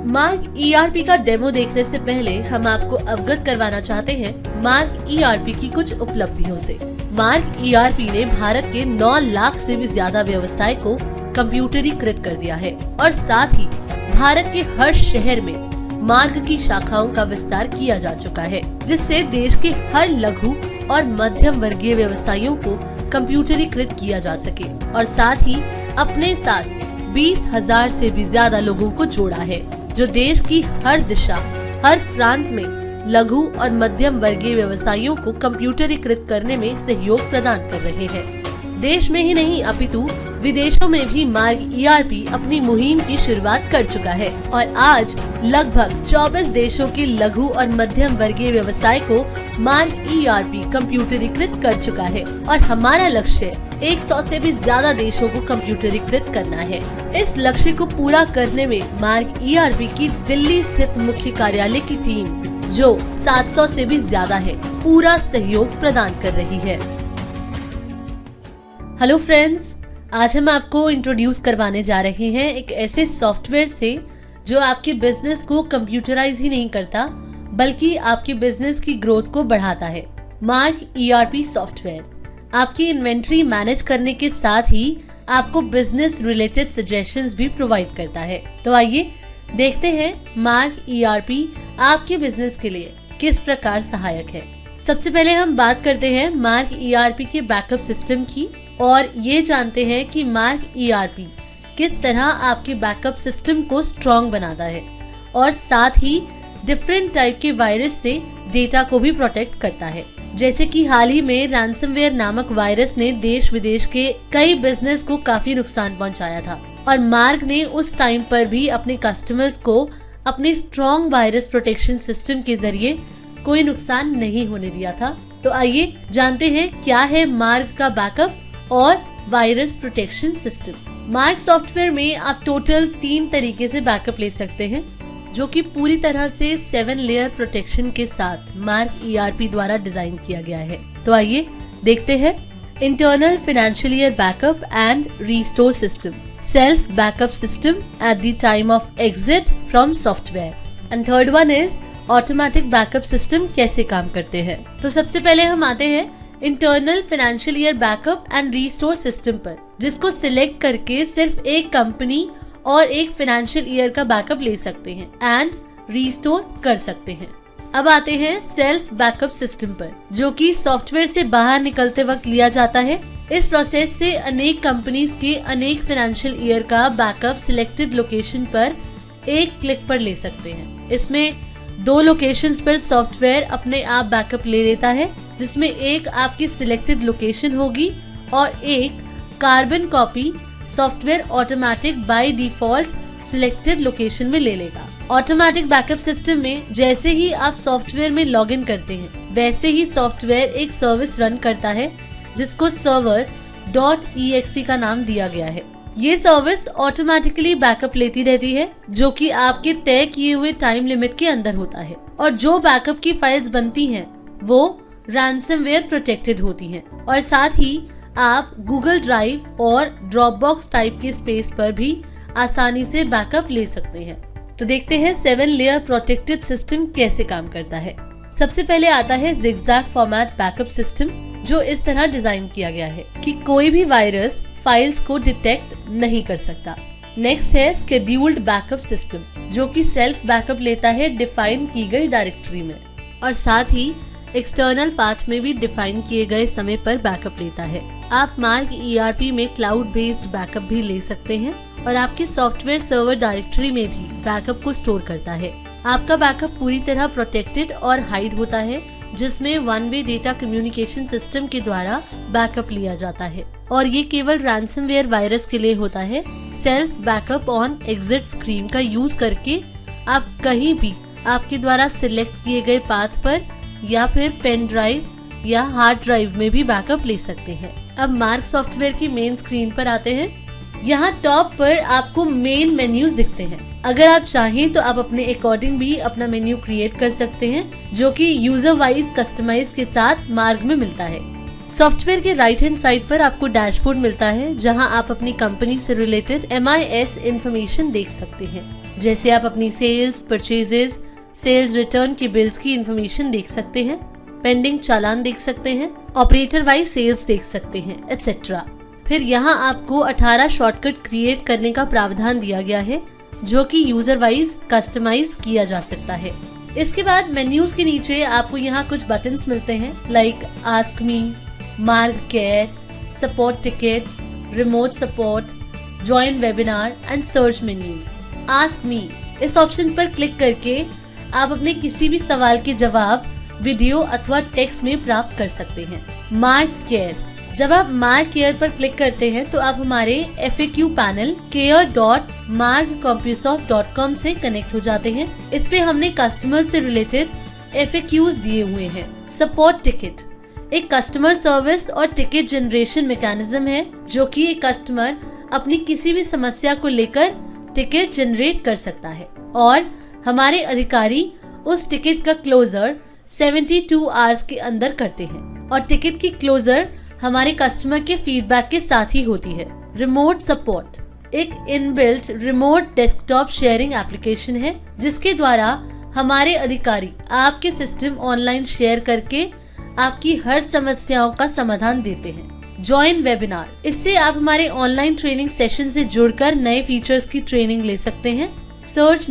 मार्ग ईआरपी का डेमो देखने से पहले हम आपको अवगत करवाना चाहते हैं मार्ग ईआरपी की कुछ उपलब्धियों से। मार्ग ईआरपी ने भारत के 9 लाख से भी ज्यादा व्यवसाय को कंप्यूटरीकृत कर दिया है और साथ ही भारत के हर शहर में मार्ग की शाखाओं का विस्तार किया जा चुका है, जिससे देश के हर लघु और मध्यम वर्गीय व्यवसायियों को कंप्यूटरीकृत किया जा सके और साथ ही अपने साथ 20,000 से भी ज्यादा लोगों को जोड़ा है, जो देश की हर दिशा, हर प्रांत में लघु और मध्यम वर्गीय व्यवसायियों को कंप्यूटरीकृत करने में सहयोग प्रदान कर रहे हैं। देश में ही नहीं अपितु विदेशों में भी मार्ग ईआरपी अपनी मुहिम की शुरुआत कर चुका है और आज लगभग 24 देशों के लघु और मध्यम वर्गीय व्यवसाय को मार्ग ईआरपी कंप्यूटरीकृत कर चुका है और हमारा लक्ष्य 100 से भी ज्यादा देशों को कंप्यूटरीकृत करना है। इस लक्ष्य को पूरा करने में मार्ग ईआरपी की दिल्ली स्थित मुख्य कार्यालय की टीम, जो 700 से भी ज्यादा है, पूरा सहयोग प्रदान कर रही है। हेलो फ्रेंड्स, आज हम आपको इंट्रोड्यूस करवाने जा रहे हैं एक ऐसे सॉफ्टवेयर से जो आपके बिजनेस को कंप्यूटराइज ही नहीं करता बल्कि आपके बिजनेस की ग्रोथ को बढ़ाता है। मार्ग ईआरपी सॉफ्टवेयर आपकी इन्वेंट्री मैनेज करने के साथ ही आपको बिजनेस रिलेटेड सजेशंस भी प्रोवाइड करता है। तो आइए देखते हैं मार्ग ईआरपी आपके बिजनेस के लिए किस प्रकार सहायक है। सबसे पहले हम बात करते हैं मार्ग ईआरपी के बैकअप सिस्टम की और ये जानते हैं कि मार्ग ईआरपी किस तरह आपके बैकअप सिस्टम को स्ट्रॉन्ग बनाता है और साथ ही डिफरेंट टाइप के वायरस से डेटा को भी प्रोटेक्ट करता है। जैसे कि हाल ही में रैंसमवेयर नामक वायरस ने देश विदेश के कई बिजनेस को काफी नुकसान पहुंचाया था और मार्ग ने उस टाइम पर भी अपने कस्टमर्स को अपने स्ट्रॉन्ग वायरस प्रोटेक्शन सिस्टम के जरिए कोई नुकसान नहीं होने दिया था। तो आइए जानते हैं क्या है मार्ग का बैकअप और वायरस प्रोटेक्शन सिस्टम। मार्ग सॉफ्टवेयर में आप टोटल 3 तरीके से बैकअप ले सकते हैं, जो कि पूरी तरह से 7 लेयर प्रोटेक्शन के साथ मार्ग ईआरपी द्वारा डिजाइन किया गया है। तो आइए देखते हैं internal financial year backup and restore system, self backup system at the time of exit from software, and third one is automatic backup system कैसे काम करते हैं। तो सबसे पहले हम आते हैं internal financial year backup and restore system पर, जिसको सिलेक्ट करके सिर्फ एक कंपनी और एक फाइनेंशियल ईयर का बैकअप ले सकते हैं एंड रीस्टोर कर सकते हैं। अब आते हैं सेल्फ बैकअप सिस्टम पर, जो कि सॉफ्टवेयर से बाहर निकलते वक्त लिया जाता है। इस प्रोसेस से अनेक कंपनीज के अनेक फाइनेंशियल ईयर का बैकअप सिलेक्टेड लोकेशन पर एक क्लिक पर ले सकते हैं। इसमें 2 लोकेशंस पर सॉफ्टवेयर अपने आप बैकअप ले लेता है, जिसमें एक आपकी सिलेक्टेड लोकेशन होगी और एक carbon copy software automatic by default selected location में ले लेगा। ऑटोमेटिक बैकअप सिस्टम में जैसे ही आप सॉफ्टवेयर में लॉगिन करते हैं, वैसे ही सॉफ्टवेयर एक सर्विस रन करता है जिसको server.exe का नाम दिया गया है। ये सर्विस ऑटोमेटिकली बैकअप लेती रहती है, जो कि आपके तय किए हुए टाइम लिमिट के अंदर होता है और जो बैकअप की फाइल्स बनती हैं वो रैंसमवेयर प्रोटेक्टेड होती हैं और साथ ही आप गूगल ड्राइव और ड्रॉपबॉक्स टाइप के स्पेस पर भी आसानी से बैकअप ले सकते हैं। तो देखते हैं 7 लेयर प्रोटेक्टेड सिस्टम कैसे काम करता है। सबसे पहले आता है जिगजैग फॉर्मेट बैकअप सिस्टम, जो इस तरह डिजाइन किया गया है कि कोई भी वायरस फाइल्स को डिटेक्ट नहीं कर सकता। नेक्स्ट है शेड्यूल्ड बैकअप सिस्टम, जो कि सेल्फ बैकअप लेता है डिफाइन की गई डायरेक्टरी में और साथ ही एक्सटर्नल पाथ में भी डिफाइन किए गए समय पर बैकअप लेता है। आप मार्ग ईआरपी में क्लाउड बेस्ड बैकअप भी ले सकते हैं और आपके सॉफ्टवेयर सर्वर डायरेक्टरी में भी बैकअप को स्टोर करता है। आपका बैकअप पूरी तरह प्रोटेक्टेड और हाइड होता है, जिसमें 1 वे डेटा कम्युनिकेशन सिस्टम के द्वारा बैकअप लिया जाता है और ये केवल रैंसमवेयर वायरस के लिए होता है। Self backup on exit screen का यूज करके आप कहीं भी आपके द्वारा सिलेक्ट किए गए पाथ पर या फिर पेन ड्राइव या हार्ड ड्राइव में भी बैकअप ले सकते हैं। अब मार्ग सॉफ्टवेयर की मेन स्क्रीन पर आते हैं। यहाँ टॉप पर आपको मेन मेन्यूज दिखते हैं। अगर आप चाहें तो आप अपने अकॉर्डिंग भी अपना मेन्यू क्रिएट कर सकते हैं, जो कि यूजर वाइज कस्टमाइज के साथ मार्ग में मिलता है। सॉफ्टवेयर के राइट हैंड साइड पर आपको डैशबोर्ड मिलता है, जहां आप अपनी कंपनी से रिलेटेड MIS इंफॉर्मेशन देख सकते हैं। जैसे आप अपनी सेल्स, परचेजेस, सेल्स रिटर्न के बिल्स की इंफॉर्मेशन देख सकते हैं, पेंडिंग चालान देख सकते हैं, ऑपरेटर वाइज सेल्स देख सकते हैं, एटसेट्रा। फिर यहाँ आपको 18 शॉर्टकट क्रिएट करने का प्रावधान दिया गया है, जो कि यूजर वाइज कस्टमाइज किया जा सकता है। इसके बाद मेन्यूज के नीचे आपको यहाँ कुछ बटन्स मिलते हैं, like ask me, mark care, support ticket, remote support, join webinar and search menus. Ask me इस ऑप्शन पर क्लिक करके आप अपने किसी भी सवाल के जवाब वीडियो अथवा टेक्स्ट में प्राप्त कर सकते हैं। मार्क केयर, जब आप मार्क केयर पर क्लिक करते हैं तो आप हमारे FAQ पैनल care.markcompusoft.com से कनेक्ट हो जाते हैं। इस पे हमने कस्टमर से रिलेटेड FAQs दिए हुए हैं। सपोर्ट टिकट एक कस्टमर सर्विस और टिकट जनरेशन मैकेनिज्म है, जो कि एक कस्टमर अपनी किसी भी समस्या को लेकर टिकट जनरेट कर सकता है और हमारे अधिकारी उस टिकट का क्लोजर 72 आवर्स के अंदर करते हैं और टिकट की क्लोजर हमारे कस्टमर के फीडबैक के साथ ही होती है। रिमोट सपोर्ट एक inbuilt remote desktop sharing application है, जिसके द्वारा हमारे अधिकारी आपके सिस्टम ऑनलाइन शेयर करके आपकी हर समस्याओं का समाधान देते हैं। ज्वाइन वेबिनार, इससे आप हमारे ऑनलाइन ट्रेनिंग सेशन से जुड़कर नए फीचर्स की ट्रेनिंग ले सकते हैं। सर्च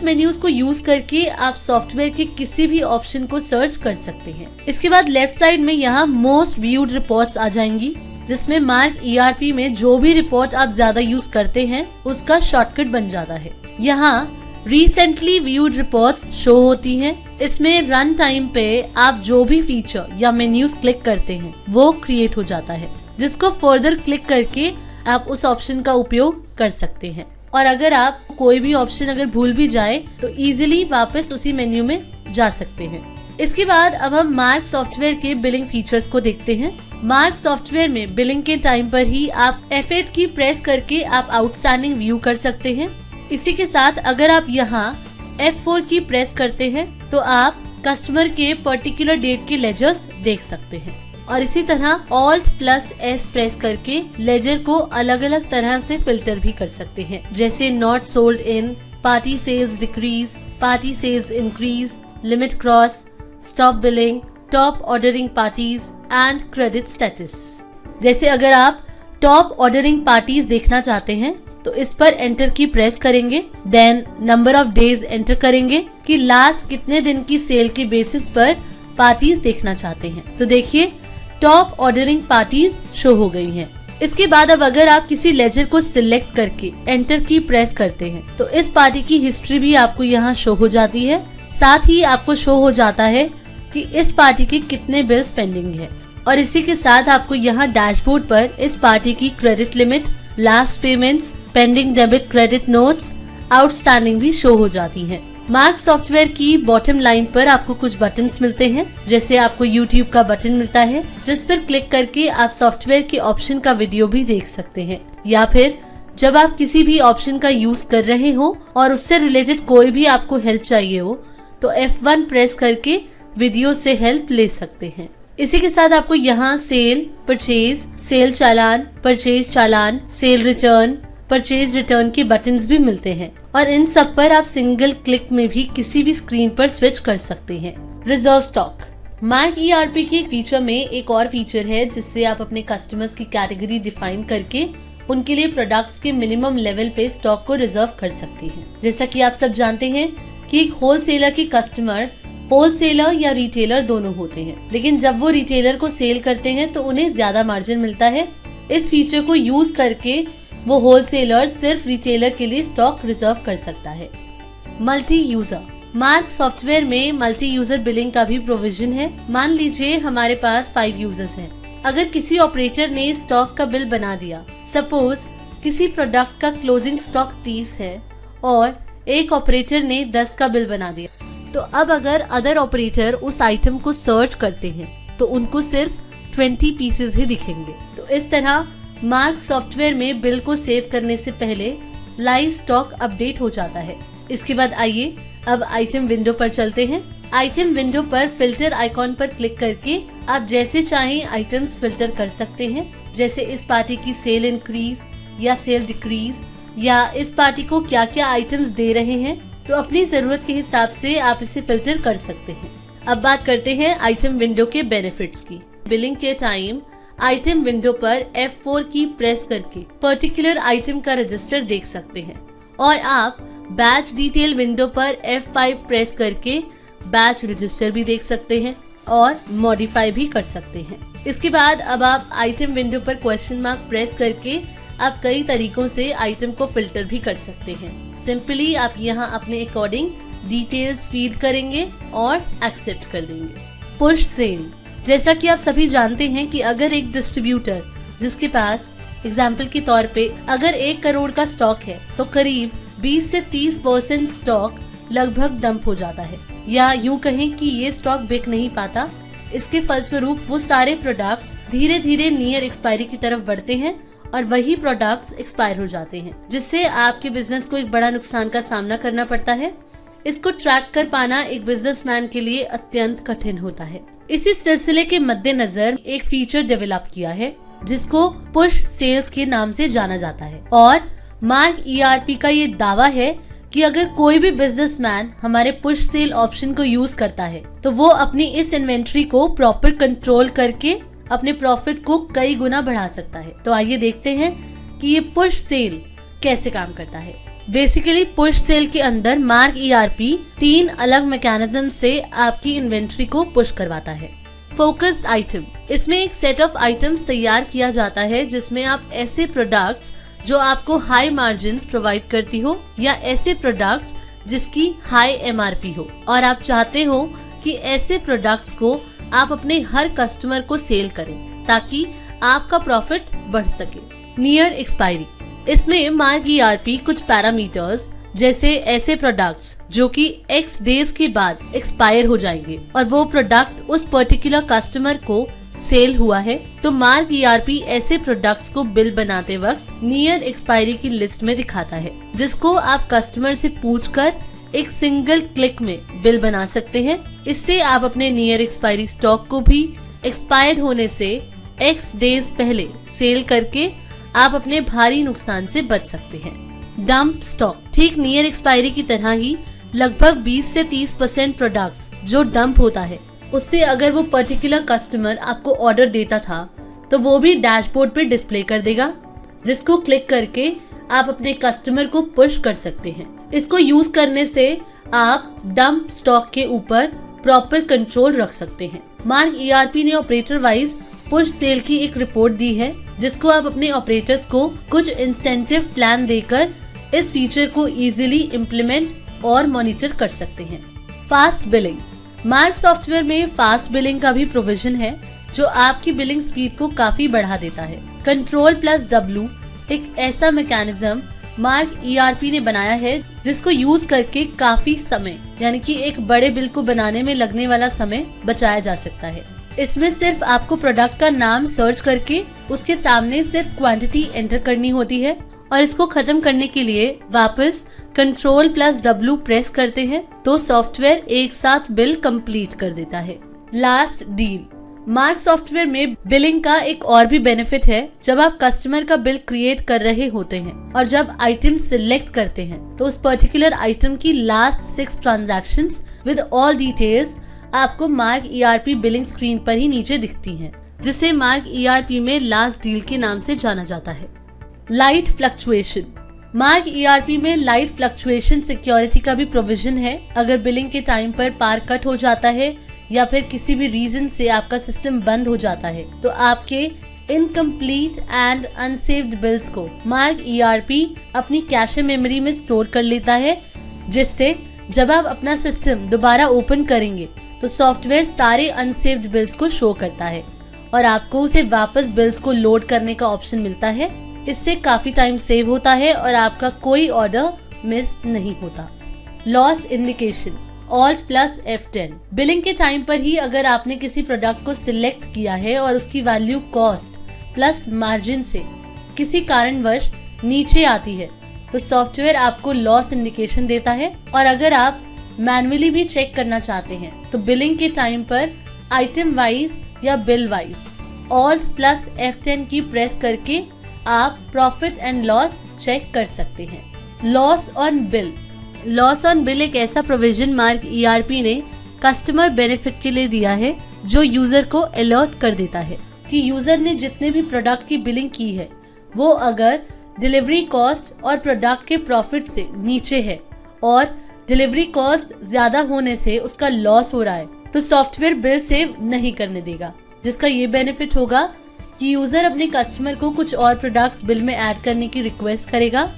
मेन्यूज को यूज करके आप सॉफ्टवेयर के किसी भी ऑप्शन को सर्च कर सकते हैं। इसके बाद लेफ्ट साइड में यहाँ मोस्ट व्यूड रिपोर्ट्स आ जाएंगी, जिसमें मार्क ERP में जो भी रिपोर्ट आप ज्यादा यूज करते हैं उसका शॉर्टकट बन जाता है। यहाँ रिसेंटली व्यूड रिपोर्ट्स शो होती हैं। इसमें रन टाइम पे आप जो भी फीचर या मेन्यूज क्लिक करते हैं वो क्रिएट हो जाता है, जिसको फर्दर क्लिक करके आप उस ऑप्शन का उपयोग कर सकते हैं। और अगर आप कोई भी ऑप्शन अगर भूल भी जाए तो इजीली वापस उसी मेन्यू में जा सकते हैं। इसके बाद अब हम मार्क सॉफ्टवेयर के बिलिंग फीचर्स को देखते हैं। मार्क सॉफ्टवेयर में बिलिंग के टाइम पर ही आप F8 की प्रेस करके आप आउटस्टैंडिंग व्यू कर सकते हैं। इसी के साथ अगर आप यहाँ F4 की प्रेस करते हैं तो आप कस्टमर के पर्टिकुलर डेट के लेजर्स देख सकते हैं। और इसी तरह Alt+S प्रेस करके लेजर को अलग अलग तरह से फिल्टर भी कर सकते हैं, जैसे not sold in, party sales decrease, party sales increase, limit cross, stop billing, top ordering parties and credit status. जैसे अगर आप टॉप ऑर्डरिंग पार्टीज देखना चाहते हैं तो इस पर एंटर की प्रेस करेंगे, then number of days enter करेंगे कि लास्ट कितने दिन की सेल के बेसिस पर पार्टीज देखना चाहते हैं। तो देखिए टॉप ऑर्डरिंग पार्टीज शो हो गई हैं। इसके बाद अब अगर आप किसी लेजर को सिलेक्ट करके एंटर की प्रेस करते हैं तो इस पार्टी की हिस्ट्री भी आपको यहाँ शो हो जाती है। साथ ही आपको शो हो जाता है कि इस पार्टी के कितने बिल्स पेंडिंग है। और इसी के साथ आपको यहाँ डैशबोर्ड पर इस पार्टी की credit limit, last payments, pending debit credit notes, outstanding भी शो हो जाती हैं। मार्क सॉफ्टवेयर की बॉटम लाइन पर आपको कुछ बटन्स मिलते हैं, जैसे आपको YouTube का बटन मिलता है, जिस पर क्लिक करके आप सॉफ्टवेयर के ऑप्शन का वीडियो भी देख सकते हैं, या फिर जब आप किसी भी ऑप्शन का यूज कर रहे हो और उससे रिलेटेड कोई भी आपको हेल्प चाहिए हो तो F1 प्रेस करके वीडियो से हेल्प ले सकते हैं। इसी के साथ आपको यहाँ सेल, परचेज, सेल चालान, परचेज चालान, सेल रिटर्न, परचेज रिटर्न के बटन्स भी मिलते हैं और इन सब पर आप सिंगल क्लिक में भी किसी भी स्क्रीन पर स्विच कर सकते हैं। रिजर्व स्टॉक, मार्क ERP के फीचर में एक और फीचर है जिससे आप अपने कस्टमर्स की कैटेगरी डिफाइन करके उनके लिए प्रोडक्ट्स के मिनिमम लेवल पे स्टॉक को रिजर्व कर सकती हैं। जैसा कि आप सब जानते हैं कि एक होलसेलर की कस्टमर होलसेलर या रिटेलर दोनों होते हैं, लेकिन जब वो रिटेलर को सेल करते हैं तो उन्हें ज्यादा मार्जिन मिलता है। इस फीचर को यूज करके वो होलसेलर सिर्फ रिटेलर के लिए स्टॉक रिजर्व कर सकता है। मल्टी यूजर, मार्क सॉफ्टवेयर में मल्टी यूजर बिलिंग का भी प्रोविजन है। मान लीजिए हमारे पास 5 यूजर्स हैं। अगर किसी ऑपरेटर ने स्टॉक का बिल बना दिया, सपोज किसी प्रोडक्ट का क्लोजिंग स्टॉक 30 है और एक ऑपरेटर ने 10 का बिल बना दिया, तो अब अगर अदर ऑपरेटर उस आइटम को सर्च करते हैं तो उनको सिर्फ 20 पीसेस ही दिखेंगे। तो इस तरह मार्क सॉफ्टवेयर में बिल को सेव करने से पहले लाइव स्टॉक अपडेट हो जाता है। इसके बाद आइए अब आइटम विंडो पर चलते हैं। आइटम विंडो पर फिल्टर आइकॉन पर क्लिक करके आप जैसे चाहें आइटम्स फिल्टर कर सकते हैं, जैसे इस पार्टी की सेल इंक्रीज या सेल डिक्रीज, या इस पार्टी को क्या क्या आइटम्स दे रहे हैं, तो अपनी जरूरत के हिसाब से आप इसे फिल्टर कर सकते हैं। अब बात करते हैं आइटम विंडो के बेनिफिट्स की। बिलिंग के टाइम आइटम विंडो पर F4 की प्रेस करके पर्टिकुलर आइटम का रजिस्टर देख सकते हैं, और आप बैच डिटेल विंडो पर F5 प्रेस करके बैच रजिस्टर भी देख सकते हैं और मॉडिफाई भी कर सकते हैं। इसके बाद अब आप आइटम विंडो पर क्वेश्चन मार्क प्रेस करके आप कई तरीकों से आइटम को फिल्टर भी कर सकते हैं। सिंपली आप यहाँ अपने अकॉर्डिंग डिटेल्स फीड करेंगे और एक्सेप्ट कर देंगे। पुश सेल, जैसा कि आप सभी जानते हैं कि अगर एक डिस्ट्रीब्यूटर जिसके पास एग्जाम्पल के तौर पे अगर 1 करोड़ का स्टॉक है तो करीब 20 से 30% स्टॉक लगभग डंप हो जाता है, या यूं कहें कि ये स्टॉक बिक नहीं पाता। इसके फलस्वरूप वो सारे प्रोडक्ट्स धीरे धीरे नियर एक्सपायरी की तरफ बढ़ते हैं और वही प्रोडक्ट्स एक्सपायर हो जाते हैं, जिससे आपके बिजनेस को एक बड़ा नुकसान का सामना करना पड़ता है। इसको ट्रैक कर पाना एक बिजनेसमैन के लिए अत्यंत कठिन होता है। इसी सिलसिले के मद्देनजर एक फीचर डेवलप किया है जिसको पुश सेल्स के नाम से जाना जाता है, और मार्क ERP का ये दावा है कि अगर कोई भी बिजनेसमैन हमारे पुश सेल ऑप्शन को यूज करता है तो वो अपनी इस इन्वेंट्री को प्रॉपर कंट्रोल करके अपने प्रॉफिट को कई गुना बढ़ा सकता है। तो आइए देखते हैं कि ये पुश सेल कैसे काम करता है। बेसिकली पुश सेल के अंदर मार्क ERP 3 अलग मैकेनिज्म से आपकी इन्वेंट्री को पुश करवाता है। फोकस्ड आइटम, इसमें एक सेट ऑफ आइटम्स तैयार किया जाता है जिसमें आप ऐसे प्रोडक्ट्स जो आपको हाई मार्जिन्स प्रोवाइड करती हो, या ऐसे प्रोडक्ट्स जिसकी हाई MRP हो, और आप चाहते हो कि ऐसे प्रोडक्ट्स को आप अपने हर कस्टमर को सेल करें ताकि आपका प्रॉफिट बढ़ सके। नियर एक्सपायरी, इसमें मार्क ERP कुछ पैरामीटर्स जैसे ऐसे प्रोडक्ट्स जो कि X डेज के बाद एक्सपायर हो जाएंगे और वो प्रोडक्ट उस पर्टिकुलर कस्टमर को सेल हुआ है, तो मार्क ERP ऐसे प्रोडक्ट्स को बिल बनाते वक्त नियर एक्सपायरी की लिस्ट में दिखाता है, जिसको आप कस्टमर से पूछकर एक सिंगल क्लिक में बिल बना सकते हैं। इससे आप अपने नियर एक्सपायरी स्टॉक को भी एक्सपायर्ड होने से X डेज पहले सेल करके आप अपने भारी नुकसान से बच सकते हैं। डंप स्टॉक, ठीक नियर एक्सपायरी की तरह ही लगभग 20 से 30% प्रोडक्ट्स जो डंप होता है, उससे अगर वो पर्टिकुलर कस्टमर आपको ऑर्डर देता था तो वो भी डैशबोर्ड पे डिस्प्ले कर देगा, जिसको क्लिक करके आप अपने कस्टमर को पुश कर सकते हैं। इसको यूज करने से आप डंप स्टॉक के ऊपर प्रॉपर कंट्रोल रख सकते हैं। मार्क ERP ने ऑपरेटर वाइज पुश सेल की एक रिपोर्ट दी है, जिसको आप अपने ऑपरेटर्स को कुछ इंसेंटिव प्लान देकर इस फीचर को इजीली इम्प्लीमेंट और मॉनिटर कर सकते हैं। फास्ट बिलिंग, मार्क सॉफ्टवेयर में फास्ट बिलिंग का भी प्रोविजन है जो आपकी बिलिंग स्पीड को काफी बढ़ा देता है। Ctrl+W एक ऐसा मैकेनिज्म मार्क ERP ने बनाया है जिसको यूज करके काफी समय, यानी कि एक बड़े बिल को बनाने में लगने वाला समय बचाया जा सकता है। इसमें सिर्फ आपको प्रोडक्ट का नाम सर्च करके उसके सामने सिर्फ क्वांटिटी एंटर करनी होती है, और इसको खत्म करने के लिए वापस Ctrl+W प्रेस करते हैं तो सॉफ्टवेयर एक साथ बिल कंप्लीट कर देता है। लास्ट डील, मार्क सॉफ्टवेयर में बिलिंग का एक और भी बेनिफिट है। जब आप कस्टमर का बिल क्रिएट कर रहे होते हैं और जब आइटम सिलेक्ट करते हैं तो उस पर्टिकुलर आइटम की last 6 transactions with all details आपको मार्क ERP बिलिंग स्क्रीन पर ही नीचे दिखती हैं, जिसे मार्क ERP में लास्ट डील के नाम से जाना जाता है। लाइट फ्लक्चुएशन, मार्क ERP में लाइट फ्लक्चुएशन सिक्योरिटी का भी प्रोविजन है। अगर बिलिंग के टाइम पर पार कट हो जाता है या फिर किसी भी रीजन से आपका सिस्टम बंद हो जाता है तो आपके इनकम्प्लीट एंड अनसेव्ड बिल्स को मार्क ERP अपनी कैशे मेमोरी में स्टोर कर लेता है, जिससे जब आप अपना सिस्टम दोबारा ओपन करेंगे तो सॉफ्टवेयर सारे अनसेव्ड बिल्स को शो करता है और आपको उसे वापस बिल्स को लोड करने का ऑप्शन मिलता है। इससे काफी टाइम सेव होता है और आपका कोई ऑर्डर मिस नहीं होता। लॉस इंडिकेशन, Alt+F10, बिलिंग के टाइम पर ही अगर आपने किसी प्रोडक्ट को सिलेक्ट किया है और उसकी वैल्यू कॉस्ट प्लस मार्जिन से किसी कारणवश नीचे आती है तो सॉफ्टवेयर आपको लॉस इंडिकेशन देता है। और अगर आप मैन्युअली भी चेक करना चाहते हैं तो बिलिंग के टाइम पर आइटम वाइज या बिल वाइज। Alt+ F10 की प्रेस करके आप प्रॉफिट एंड लॉस चेक कर सकते हैं। Loss on bill. Loss on bill एक ऐसा प्रोविजन मार्क ERP ने कस्टमर बेनिफिट के लिए दिया है जो यूजर को अलर्ट कर देता है कि यूजर ने जितने भी प्रोडक्ट की बिलिंग की है वो अगर डिलीवरी कॉस्ट और प्रोडक्ट के प्रॉफिट से नीचे है और डिलीवरी कॉस्ट ज्यादा होने से उसका लॉस हो रहा है तो सॉफ्टवेयर बिल सेव नहीं करने देगा, जिसका ये बेनिफिट होगा कि यूजर अपने कस्टमर को कुछ और प्रोडक्ट्स बिल में ऐड करने की रिक्वेस्ट करेगा,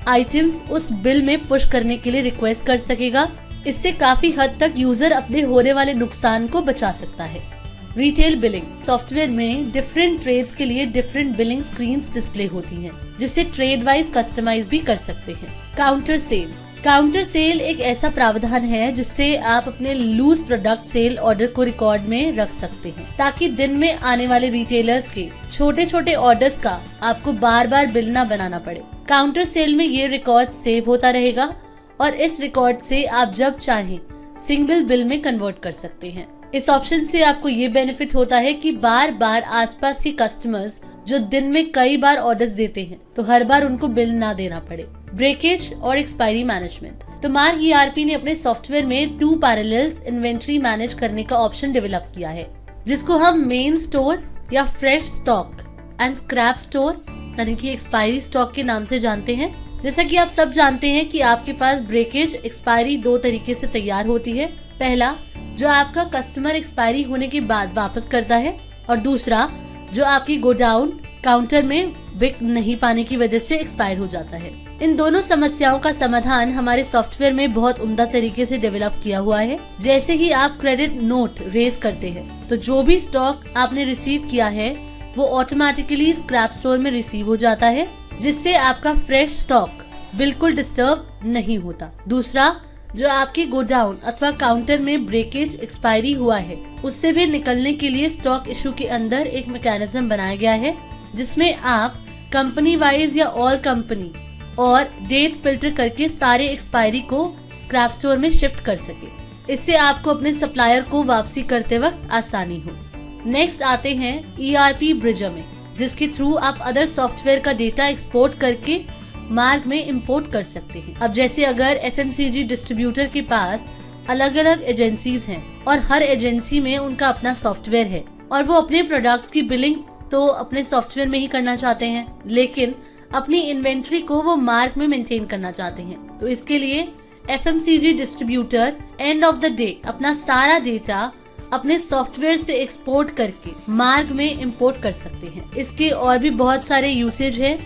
आइटम्स उस बिल में पुश करने के लिए रिक्वेस्ट कर सकेगा। इससे काफी हद तक यूजर अपने होने वाले नुकसान को बचा सकता है। Retail billing. सॉफ्टवेयर में डिफरेंट ट्रेड्स के लिए डिफरेंट बिलिंग स्क्रीन्स डिस्प्ले होती हैं, जिसे ट्रेड वाइज कस्टमाइज भी कर सकते हैं। Counter sale. काउंटर सेल एक ऐसा प्रावधान है जिससे आप अपने लूज प्रोडक्ट सेल ऑर्डर को रिकॉर्ड में रख सकते हैं ताकि दिन में आने वाले रिटेलर्स के छोटे छोटे ऑर्डर्स का आपको बार बार बिल ना बनाना पड़े। काउंटर सेल में ये रिकॉर्ड सेव होता रहेगा और इस रिकॉर्ड से आप जब चाहें सिंगल बिल में कन्वर्ट कर सकते हैं। इस ऑप्शन से आपको ये बेनिफिट होता है कि बार बार आसपास के कस्टमर्स जो दिन में कई बार ऑर्डर्स देते हैं तो हर बार उनको बिल ना देना पड़े। ब्रेकेज और एक्सपायरी मैनेजमेंट। तो मार्क ERP ने अपने सॉफ्टवेयर में 2 पैरेलल्स इन्वेंट्री मैनेज करने का ऑप्शन डेवलप किया है, जिसको हम मेन स्टोर या fresh stock and scrap store यानी कि एक्सपायरी स्टॉक के नाम से जानते हैं। जैसा कि आप सब जानते हैं कि आपके पास ब्रेकेज एक्सपायरी 2 तरीके से तैयार होती है। पहला, जो आपका कस्टमर एक्सपायरी होने के बाद वापस करता है, और दूसरा जो आपकी गोडाउन काउंटर में बिक नहीं पाने की वजह से एक्सपायर हो जाता है। इन दोनों समस्याओं का समाधान हमारे सॉफ्टवेयर में बहुत उम्दा तरीके से डेवलप किया हुआ है। जैसे ही आप क्रेडिट नोट रेज करते हैं तो जो भी स्टॉक आपने रिसीव किया है वो ऑटोमेटिकली स्क्रैप स्टोर में रिसीव हो जाता है, जिससे आपका फ्रेश स्टॉक बिल्कुल डिस्टर्ब नहीं होता। दूसरा, जो आपके गोडाउन अथवा काउंटर में ब्रेकेज एक्सपायरी हुआ है उससे भी निकलने के लिए स्टॉक इशू के अंदर एक मैकेनिज्म बनाया गया है जिसमें आप कंपनी वाइज या ऑल कंपनी और डेट फिल्टर करके सारे एक्सपायरी को स्क्रैप स्टोर में शिफ्ट कर सके। इससे आपको अपने सप्लायर को वापसी करते वक्त आसानी हो। नेक्स्ट आते हैं ERP ब्रिजर में, जिसके थ्रू आप अदर सॉफ्टवेयर का डेटा एक्सपोर्ट करके मार्क में इंपोर्ट कर सकते हैं। अब जैसे अगर FMCG डिस्ट्रीब्यूटर के पास अलग अलग एजेंसीज हैं और हर एजेंसी में उनका अपना सॉफ्टवेयर है और वो अपने प्रोडक्ट्स की बिलिंग तो अपने सॉफ्टवेयर में ही करना चाहते हैं, लेकिन अपनी इन्वेंट्री को वो मार्क में मेंटेन करना चाहते हैं, तो इसके लिए FMCG distributor end of the day अपना सारा डेटा अपने सॉफ्टवेयर से एक्सपोर्ट करके मार्क में इंपोर्ट कर सकते हैं। इसके और भी बहुत सारे यूसेज है,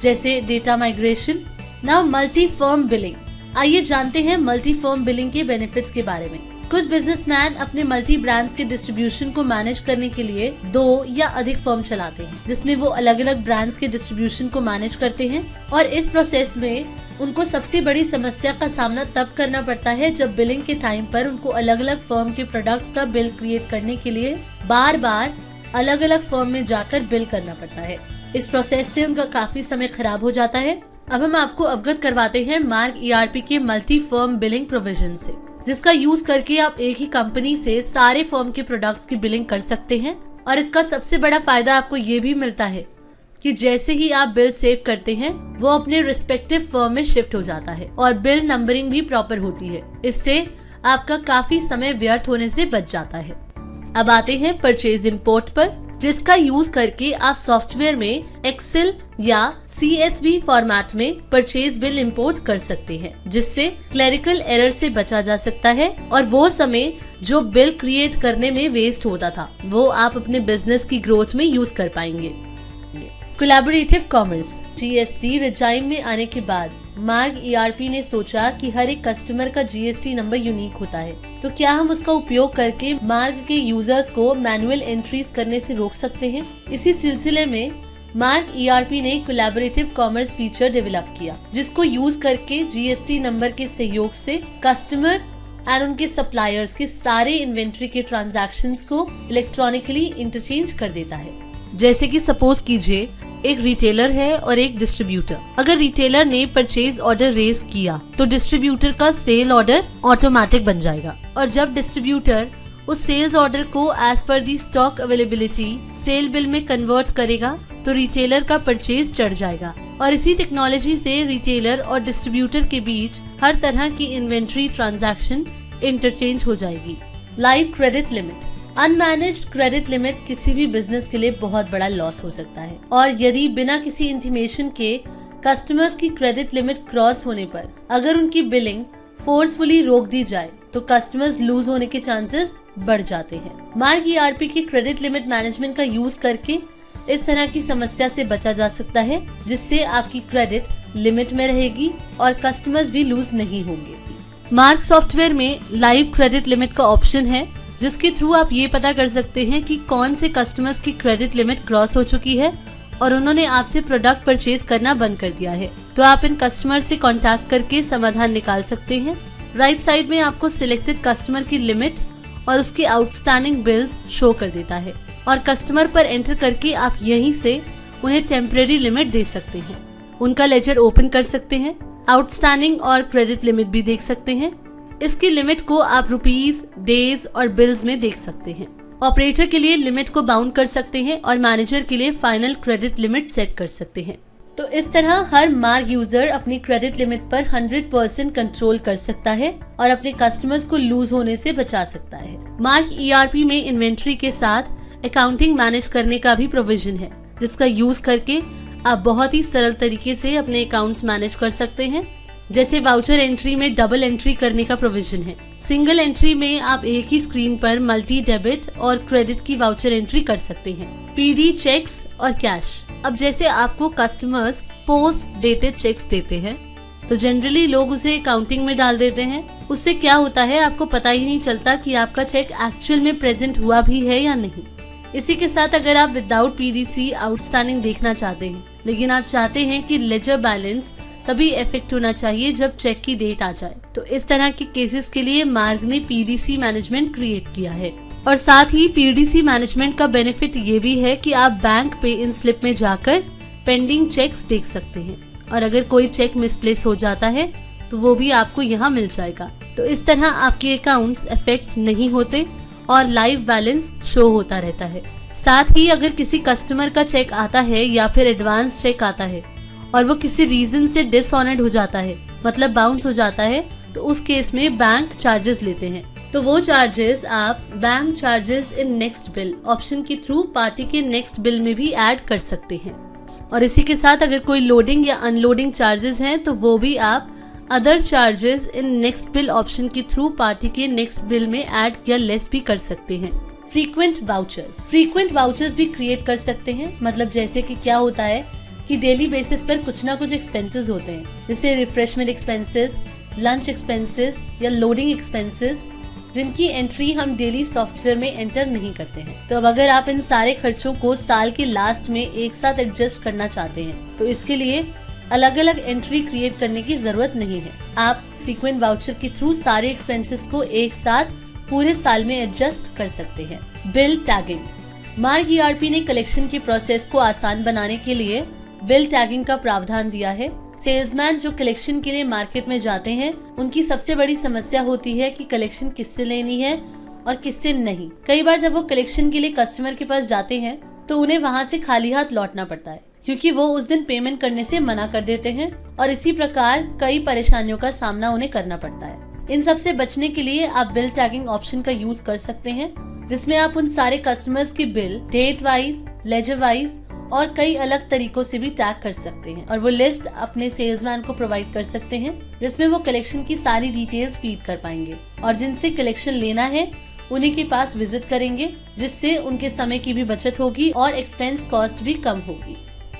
जैसे data migration. Now multi firm billing. आइए जानते हैं मल्टी फर्म बिलिंग के बेनिफिट्स के बारे में। कुछ बिजनेसमैन अपने मल्टी ब्रांड्स के डिस्ट्रीब्यूशन को मैनेज करने के लिए 2 या अधिक फर्म चलाते हैं, जिसमें वो अलग अलग ब्रांड्स के डिस्ट्रीब्यूशन को मैनेज करते हैं, और इस प्रोसेस में उनको सबसे बड़ी समस्या का सामना तब करना पड़ता है जब बिलिंग के टाइम पर उनको अलग अलग फर्म के प्रोडक्ट्स का बिल क्रिएट करने के लिए बार बार अलग अलग फर्म में जाकर बिल करना पड़ता है। इस प्रोसेस से उनका काफी समय खराब हो जाता है। अब हम आपको अवगत करवाते हैं मार्क ERP के मल्टी फर्म बिलिंग प्रोविजन से, जिसका यूज करके आप एक ही कंपनी से सारे फर्म के प्रोडक्ट्स की बिलिंग कर सकते हैं। और इसका सबसे बड़ा फायदा आपको ये भी मिलता है कि जैसे ही आप बिल सेव करते हैं वो अपने रिस्पेक्टिव फर्म में शिफ्ट हो जाता है और बिल नंबरिंग भी प्रॉपर होती है। इससे आपका काफी समय व्यर्थ होने से बच जाता है। अब आते हैं परचेज इंपोर्ट पर, जिसका यूज करके आप सॉफ्टवेयर में एक्सेल या CSV फॉर्मेट में परचेज बिल इंपोर्ट कर सकते हैं, जिससे क्लरिकल एरर से बचा जा सकता है और वो समय जो बिल क्रिएट करने में वेस्ट होता था वो आप अपने बिजनेस की ग्रोथ में यूज कर पाएंगे। Collaborative commerce. GST रिजाइम में आने के बाद मार्क ERP ने सोचा कि हर एक कस्टमर का GST नंबर यूनिक होता है, तो क्या हम उसका उपयोग करके मार्क के यूजर्स को मैनुअल एंट्रीज करने से रोक सकते हैं। इसी सिलसिले में मार्क ERP ने कोलैबोरेटिव कॉमर्स फीचर डेवलप किया, जिसको यूज करके GST नंबर के सहयोग से कस्टमर एंड उनके सप्लायर्स के सारे इन्वेंट्री के ट्रांजैक्शंस को इलेक्ट्रॉनिकली इंटरचेंज कर देता है। जैसे कि सपोज कीजिए एक रिटेलर है और एक डिस्ट्रीब्यूटर। अगर रिटेलर ने परचेज ऑर्डर रेज किया तो डिस्ट्रीब्यूटर का सेल ऑर्डर ऑटोमेटिक बन जाएगा, और जब डिस्ट्रीब्यूटर उस सेल्स ऑर्डर को एज पर दी स्टॉक अवेलेबिलिटी सेल बिल में कन्वर्ट करेगा तो रिटेलर का परचेज चढ़ जाएगा और इसी टेक्नोलॉजी से रिटेलर और डिस्ट्रीब्यूटर के बीच हर तरह की इन्वेंट्री ट्रांजैक्शन इंटरचेंज हो जाएगी। Live credit limit. Unmanaged credit limit किसी भी बिजनेस के लिए बहुत बड़ा लॉस हो सकता है और यदि बिना किसी इंटीमेशन के कस्टमर्स की क्रेडिट लिमिट क्रॉस होने पर अगर उनकी बिलिंग फोर्सफुली रोक दी जाए तो कस्टमर्स लूज होने के चांसेस बढ़ जाते हैं। मार्क ईआरपी की क्रेडिट लिमिट मैनेजमेंट का यूज करके इस तरह की समस्या से बचा जा सकता है, जिससे आपकी क्रेडिट लिमिट में रहेगी और कस्टमर्स भी लूज नहीं होंगे। मार्क सॉफ्टवेयर में लाइव क्रेडिट लिमिट का ऑप्शन है, जिसके थ्रू आप ये पता कर सकते हैं कि कौन से कस्टमर्स की क्रेडिट लिमिट क्रॉस हो चुकी है और उन्होंने आपसे प्रोडक्ट परचेज करना बंद कर दिया है। तो आप इन कस्टमर से कांटेक्ट करके समाधान निकाल सकते हैं। राइट साइड में आपको सिलेक्टेड कस्टमर की लिमिट और उसके आउटस्टैंडिंग बिल्स शो कर देता है और कस्टमर पर एंटर करके आप यहीं से उन्हें टेम्परेरी लिमिट दे सकते हैं। उनका लेजर ओपन कर सकते हैं, आउटस्टैंडिंग और क्रेडिट लिमिट भी देख सकते हैं। इसकी लिमिट को आप रुपीस, डेज और बिल्स में देख सकते हैं। ऑपरेटर के लिए लिमिट को बाउंड कर सकते हैं और मैनेजर के लिए फाइनल क्रेडिट लिमिट सेट कर सकते हैं। तो इस तरह हर मार्क यूजर अपनी क्रेडिट लिमिट पर 100% कंट्रोल कर सकता है और अपने कस्टमर्स को लूज होने से बचा सकता है। मार्क ईआरपी में इन्वेंट्री के साथ अकाउंटिंग मैनेज करने का भी प्रोविजन है, जिसका यूज करके आप बहुत ही सरल तरीके से अपने अकाउंट्स मैनेज कर सकते हैं। जैसे वाउचर एंट्री में डबल एंट्री करने का प्रोविजन है। सिंगल एंट्री में आप एक ही स्क्रीन पर मल्टी डेबिट और क्रेडिट की वाउचर एंट्री कर सकते हैं, पीडी, चेक्स और कैश। अब जैसे आपको कस्टमर्स पोस्ट डेटेड चेक्स देते हैं तो जनरली लोग उसे अकाउंटिंग में डाल देते हैं। उससे क्या होता है, आपको पता ही नहीं चलता कि आपका चेक एक्चुअल में प्रेजेंट हुआ भी है या नहीं। इसी के साथ अगर आप विदाउट पीडीसी आउटस्टैंडिंग देखना चाहते हैं, लेकिन आप चाहते हैं कि लेजर बैलेंस तभी इफेक्ट होना चाहिए जब चेक की डेट आ जाए, तो इस तरह के केसेस के लिए मार्क ने पीडीसी मैनेजमेंट क्रिएट किया है। और साथ ही पीडीसी मैनेजमेंट का बेनिफिट ये भी है कि आप बैंक पे इन स्लिप में जाकर पेंडिंग चेक्स देख सकते हैं और अगर कोई चेक मिसप्लेस हो जाता है तो वो भी आपको यहाँ मिल जाएगा। तो इस तरह आपके अकाउंट्स अफेक्ट नहीं होते और लाइव बैलेंस शो होता रहता है। साथ ही अगर किसी कस्टमर का चेक आता है या फिर एडवांस चेक आता है और वो किसी रीजन से डिसऑनर्ड हो जाता है, मतलब बाउंस हो जाता है, तो उस केस में बैंक चार्जेस लेते हैं। तो वो चार्जेस आप bank charges in next bill option के थ्रू पार्टी के नेक्स्ट बिल में भी ऐड कर सकते हैं। और इसी के साथ अगर कोई लोडिंग या अनलोडिंग चार्जेस हैं तो वो भी आप other charges in next bill option के थ्रू पार्टी के नेक्स्ट बिल में ऐड या लेस भी कर सकते हैं। फ्रीक्वेंट वाउचर्स भी क्रिएट कर सकते हैं। मतलब जैसे कि क्या होता है कि डेली बेसिस पर कुछ ना कुछ एक्सपेंसेस होते हैं, जैसे रिफ्रेशमेंट एक्सपेंसेस, लंच एक्सपेंसेस या लोडिंग एक्सपेंसेस, जिनकी एंट्री हम डेली सॉफ्टवेयर में एंटर नहीं करते हैं। तो अब अगर आप इन सारे खर्चों को साल के लास्ट में एक साथ एडजस्ट करना चाहते हैं तो इसके लिए अलग अलग एंट्री क्रिएट करने की जरूरत नहीं है। आप फ्रीक्वेंट वाउचर के थ्रू सारे एक्सपेंसेस को एक साथ पूरे साल में एडजस्ट कर सकते हैं। Bill tagging. मार्क ईआरपी ने कलेक्शन के प्रोसेस को आसान बनाने के लिए बिल टैगिंग का प्रावधान दिया है। सेल्समैन जो कलेक्शन के लिए मार्केट में जाते हैं, उनकी सबसे बड़ी समस्या होती है कि कलेक्शन किससे लेनी है और किससे नहीं। कई बार जब वो कलेक्शन के लिए कस्टमर के पास जाते हैं तो उन्हें वहाँ से खाली हाथ लौटना पड़ता है, क्योंकि वो उस दिन पेमेंट करने से मना कर देते हैं और इसी प्रकार कई परेशानियों का सामना उन्हें करना पड़ता है। इन सब से बचने के लिए आप बिल टैगिंग ऑप्शन का यूज कर सकते हैं, जिसमें आप उन सारे कस्टमर्स के bill date wise, ledger wise और कई अलग तरीकों से भी टैग कर सकते हैं और वो लिस्ट अपने सेल्समैन को प्रोवाइड कर सकते हैं, जिसमें वो कलेक्शन की सारी डिटेल्स फीड कर पाएंगे और जिनसे कलेक्शन लेना है उन्हीं के पास विजिट करेंगे, जिससे उनके समय की भी बचत होगी और एक्सपेंस कॉस्ट भी कम होगी।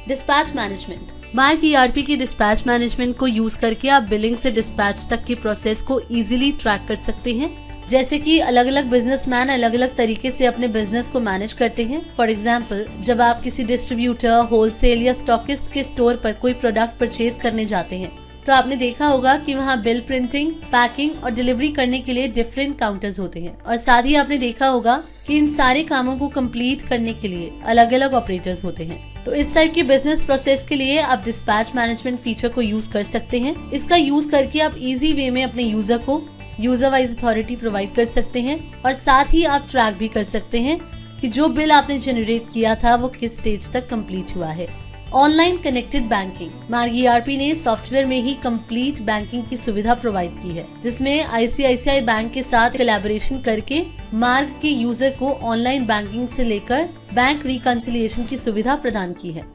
Dispatch management. मार्क ईआरपी की डिस्पैच मैनेजमेंट को यूज करके आप बिलिंग से डिस्पैच तक के प्रोसेस को इजीली ट्रैक कर सकते हैं। जैसे कि अलग अलग बिजनेसमैन अलग अलग तरीके से अपने बिजनेस को मैनेज करते हैं। फॉर एग्जाम्पल, जब आप किसी डिस्ट्रीब्यूटर, होलसेल या स्टॉकिस्ट के स्टोर पर कोई प्रोडक्ट परचेज करने जाते हैं तो आपने देखा होगा कि वहाँ बिल प्रिंटिंग, पैकिंग और डिलीवरी करने के लिए डिफरेंट काउंटर्स होते हैं और साथ ही आपने देखा होगा कि इन सारे कामों को कंप्लीट करने के लिए अलग अलग ऑपरेटर्स होते हैं। तो इस टाइप के बिजनेस प्रोसेस के लिए आप डिस्पैच मैनेजमेंट फीचर को यूज कर सकते हैं। इसका यूज करके आप इजी वे में अपने यूजर को यूजर वाइज अथॉरिटी प्रोवाइड कर सकते हैं और साथ ही आप ट्रैक भी कर सकते हैं कि जो बिल आपने जनरेट किया था वो किस स्टेज तक कंप्लीट हुआ है। ऑनलाइन कनेक्टेड बैंकिंग, मार्ग ERP ने सॉफ्टवेयर में ही कंप्लीट बैंकिंग की सुविधा प्रोवाइड की है, जिसमें ICICI बैंक के साथ कोलैबोरेशन करके मार्ग के यूजर को ऑनलाइन बैंकिंग से लेकर बैंक रिकंसिलिएशन की सुविधा प्रदान की है।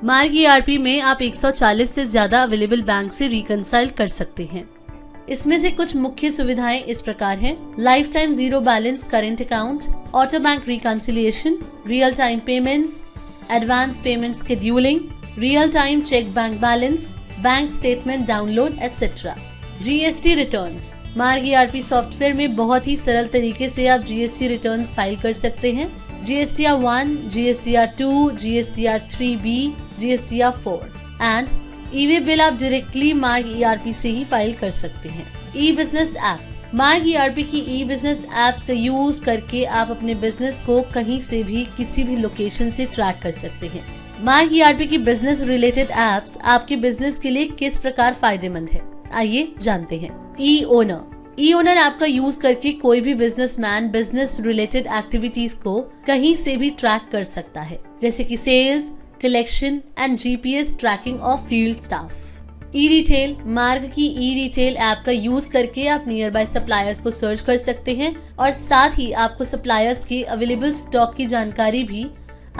मार्ग ERP में आप 140 से ज्यादा अवेलेबल बैंक से रिकंसाइल कर सकते हैं। इसमें से कुछ मुख्य सुविधाएं इस प्रकार हैं: life time zero balance current account, auto bank reconciliation, real time payments, advance payment scheduling, real time cheque bank balance, bank statement download etcetera. GST returns, मार्ग ERP सॉफ्टवेयर में बहुत ही सरल तरीके से आप GST रिटर्न्स फाइल कर सकते हैं। GSTR 1, GSTR 2, GSTR 3B, GSTR 4 and e-way bill आप डायरेक्टली मार्ग ERP से ही फाइल कर सकते हैं। ई-बिजनेस ऐप, मार्ग ERP की ई-बिजनेस ऐप्स का यूज करके आप अपने बिजनेस को कहीं से भी किसी भी लोकेशन से ट्रैक कर सकते हैं। मार्ग ERP की बिजनेस रिलेटेड ऐप्स आपके बिजनेस के लिए किस प्रकार फायदेमंद है, आइए जानते हैं। ई-ओनर ऐप का यूज करके कोई भी बिजनेसमैन बिजनेस रिलेटेड एक्टिविटीज को कहीं से भी ट्रैक कर सकता है, जैसे कि sales, collection and GPS tracking of field staff. E retail, Marg की ई-रिटेल ऐप का यूज करके आप नियर बाय सप्लायर्स को सर्च कर सकते हैं और साथ ही आपको सप्लायर्स की अवेलेबल स्टॉक की जानकारी भी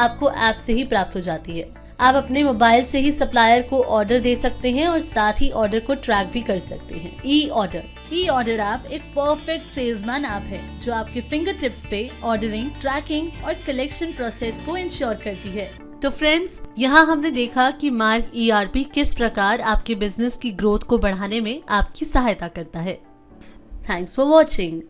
आपको ऐप से ही प्राप्त हो जाती है। आप अपने मोबाइल से ही सप्लायर को ऑर्डर दे सकते हैं और साथ ही ऑर्डर को ट्रैक भी कर सकते हैं। ई-ऑर्डर ऐप एक परफेक्ट सेल्समैन ऐप है जो आपके फिंगर टिप्स पे ऑर्डरिंग, ट्रैकिंग और कलेक्शन प्रोसेस को इंश्योर करती है। तो फ्रेंड्स, यहाँ हमने देखा कि मार्ग ERP किस प्रकार आपके बिजनेस की ग्रोथ को बढ़ाने में आपकी सहायता करता है। Thanks for watching.